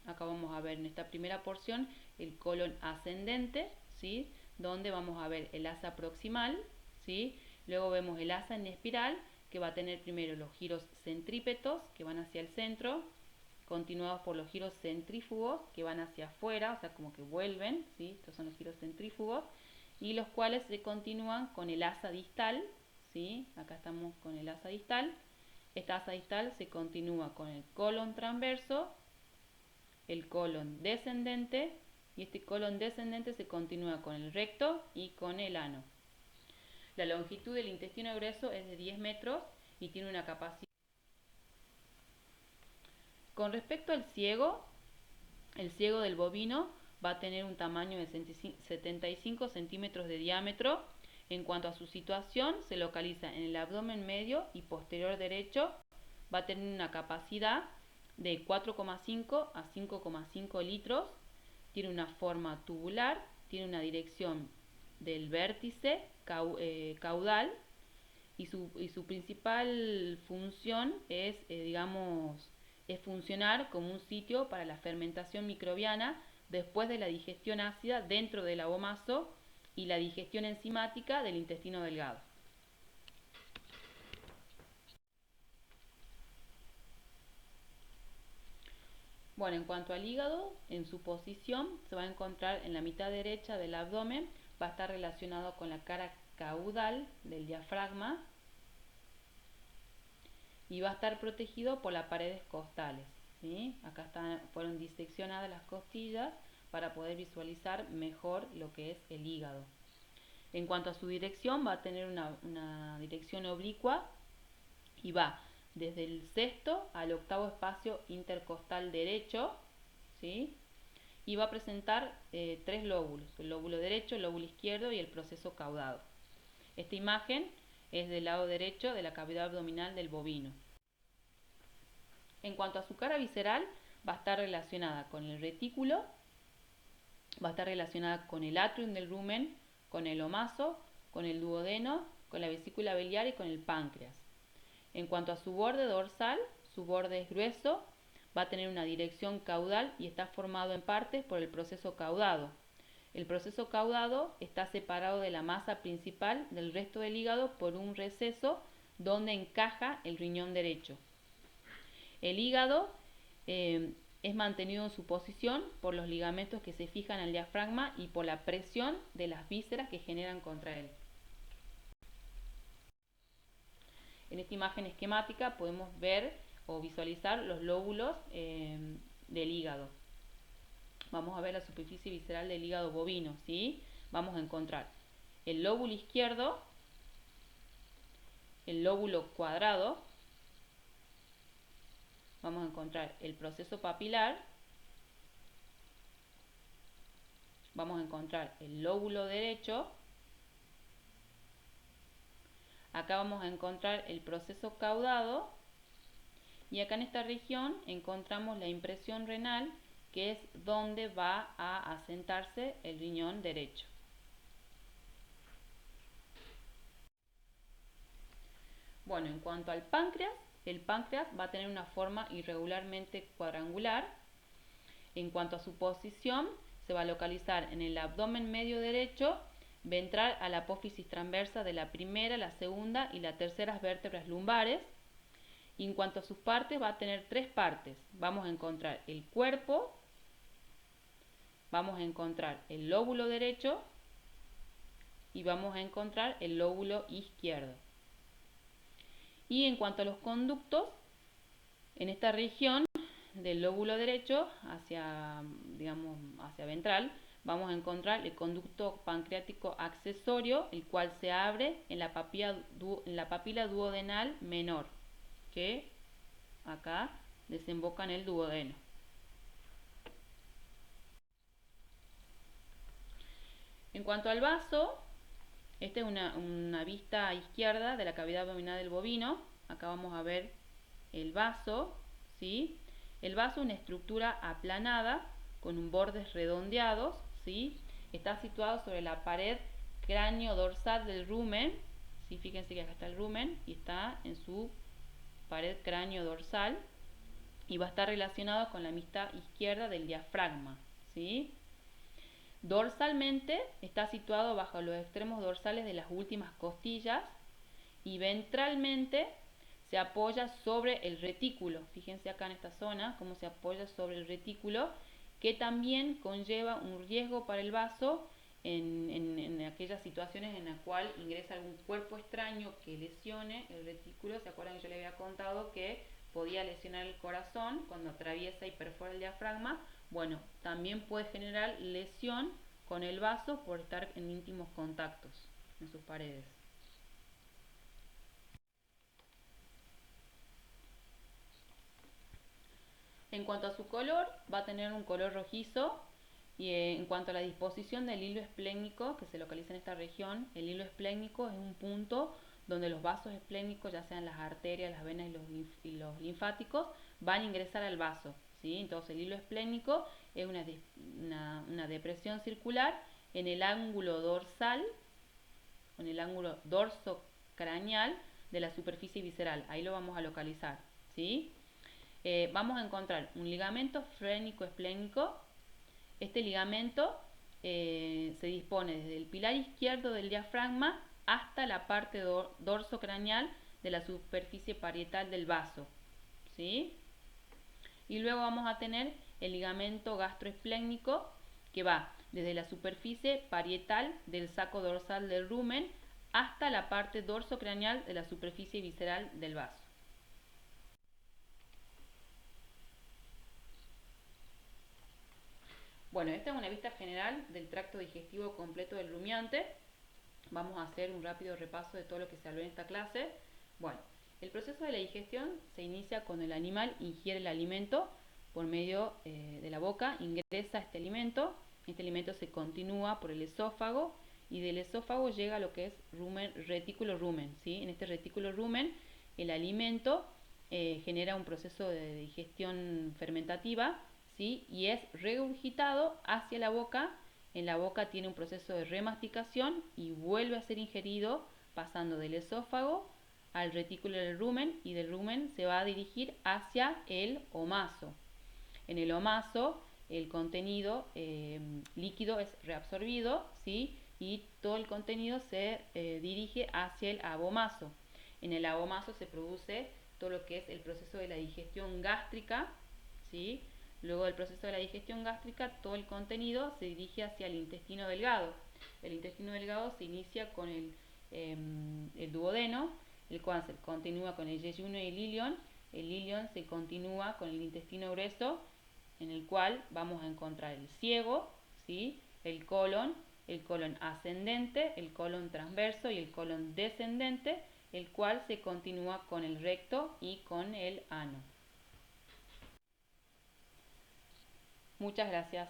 Acá vamos a ver en esta primera porción el colon ascendente, ¿sí? Donde vamos a ver el asa proximal, ¿sí? Luego vemos el asa en espiral, que va a tener primero los giros centrípetos, que van hacia el centro, continuados por los giros centrífugos, que van hacia afuera, o sea, como que vuelven, ¿sí? Estos son los giros centrífugos, y los cuales se continúan con el asa distal, ¿sí? Acá estamos con el asa distal. Esta asa distal se continúa con el colon transverso, el colon descendente, y este colon descendente se continúa con el recto y con el ano. La longitud del intestino grueso es de 10 metros y tiene una capacidad. Con respecto al ciego, el ciego del bovino va a tener un tamaño de 75 centímetros de diámetro. En cuanto a su situación, se localiza en el abdomen medio y posterior derecho. Va a tener una capacidad de 4,5 a 5,5 litros. Tiene una forma tubular, tiene una dirección del vértice caudal y su principal función es, es funcionar como un sitio para la fermentación microbiana después de la digestión ácida dentro del abomazo y la digestión enzimática del intestino delgado. Bueno, en cuanto al hígado, en su posición se va a encontrar en la mitad derecha del abdomen, va a estar relacionado con la cara caudal del diafragma y va a estar protegido por las paredes costales, ¿sí? Acá fueron diseccionadas las costillas para poder visualizar mejor lo que es el hígado. En cuanto a su dirección, va a tener una dirección oblicua y va desde el sexto al octavo espacio intercostal derecho, ¿sí? Y va a presentar tres lóbulos, el lóbulo derecho, el lóbulo izquierdo y el proceso caudado. Esta imagen es del lado derecho de la cavidad abdominal del bovino. En cuanto a su cara visceral, va a estar relacionada con el retículo, va a estar relacionada con el atrium del rumen, con el omaso, con el duodeno, con la vesícula biliar y con el páncreas. En cuanto a su borde dorsal, su borde es grueso, va a tener una dirección caudal y está formado en partes por el proceso caudado. El proceso caudado está separado de la masa principal del resto del hígado por un receso donde encaja el riñón derecho. El hígado es mantenido en su posición por los ligamentos que se fijan al diafragma y por la presión de las vísceras que generan contra él. En esta imagen esquemática podemos ver o visualizar los lóbulos del hígado. Vamos a ver la superficie visceral del hígado bovino, ¿sí? Vamos a encontrar el lóbulo izquierdo, el lóbulo cuadrado, vamos a encontrar el proceso papilar, vamos a encontrar el lóbulo derecho, acá vamos a encontrar el proceso caudado y acá en esta región encontramos la impresión renal, que es donde va a asentarse el riñón derecho. Bueno, en cuanto al páncreas, el páncreas va a tener una forma irregularmente cuadrangular. En cuanto a su posición, se va a localizar en el abdomen medio derecho, ventral a la apófisis transversa de la primera, la segunda y la tercera vértebras lumbares. Y en cuanto a sus partes, va a tener tres partes. Vamos a encontrar el cuerpo, vamos a encontrar el lóbulo derecho y vamos a encontrar el lóbulo izquierdo. Y en cuanto a los conductos, en esta región del lóbulo derecho hacia, digamos, hacia ventral, vamos a encontrar el conducto pancreático accesorio, el cual se abre en la papila duodenal menor, que acá desemboca en el duodeno. En cuanto al vaso, esta es una vista izquierda de la cavidad abdominal del bovino. Acá vamos a ver el vaso, ¿sí? El vaso es una estructura aplanada con bordes redondeados, ¿sí? Está situado sobre la pared cráneo-dorsal del rumen, ¿sí? Fíjense que acá está el rumen y está en su pared cráneo-dorsal y va a estar relacionado con la mitad izquierda del diafragma, ¿sí? Dorsalmente está situado bajo los extremos dorsales de las últimas costillas y ventralmente se apoya sobre el retículo. Fíjense acá en esta zona cómo se apoya sobre el retículo, que también conlleva un riesgo para el vaso en aquellas situaciones en las cuales ingresa algún cuerpo extraño que lesione el retículo. ¿Se acuerdan que yo les había contado que podía lesionar el corazón cuando atraviesa y perfora el diafragma? Bueno, también puede generar lesión con el vaso por estar en íntimos contactos en sus paredes. En cuanto a su color, va a tener un color rojizo. Y en cuanto a la disposición del hilo esplénico, que se localiza en esta región, el hilo esplénico es un punto donde los vasos esplénicos, ya sean las arterias, las venas y los linfáticos, van a ingresar al vaso, ¿sí? Entonces el hilo esplénico es una depresión circular en el ángulo dorsal, en el ángulo dorsocraneal de la superficie visceral. Ahí lo vamos a localizar, ¿sí? Vamos a encontrar un ligamento frénico-esplénico. Este ligamento se dispone desde el pilar izquierdo del diafragma hasta la parte dorsocraneal de la superficie parietal del vaso, ¿sí? Y luego vamos a tener el ligamento gastroesplénico, que va desde la superficie parietal del saco dorsal del rumen hasta la parte dorsocraneal de la superficie visceral del vaso. Bueno, esta es una vista general del tracto digestivo completo del rumiante. Vamos a hacer un rápido repaso de todo lo que se habló en esta clase. Bueno, el proceso de la digestión se inicia cuando el animal ingiere el alimento por medio de la boca, ingresa este alimento se continúa por el esófago y del esófago llega a lo que es retículo rumen, ¿sí? En este retículo rumen el alimento genera un proceso de digestión fermentativa, ¿sí? Y es regurgitado hacia la boca. En la boca tiene un proceso de remasticación y vuelve a ser ingerido pasando del esófago al retículo del rumen, y del rumen se va a dirigir hacia el omaso. En el omaso el contenido líquido es reabsorbido, ¿sí? Y todo el contenido se dirige hacia el abomaso. En el abomaso se produce todo lo que es el proceso de la digestión gástrica, ¿sí? Luego del proceso de la digestión gástrica, todo el contenido se dirige hacia el intestino delgado. El intestino delgado se inicia con el duodeno, el cual se continúa con el yeyuno y el ilion se continúa con el intestino grueso, en el cual vamos a encontrar el ciego, ¿sí? el colon ascendente, el colon transverso y el colon descendente, el cual se continúa con el recto y con el ano. Muchas gracias.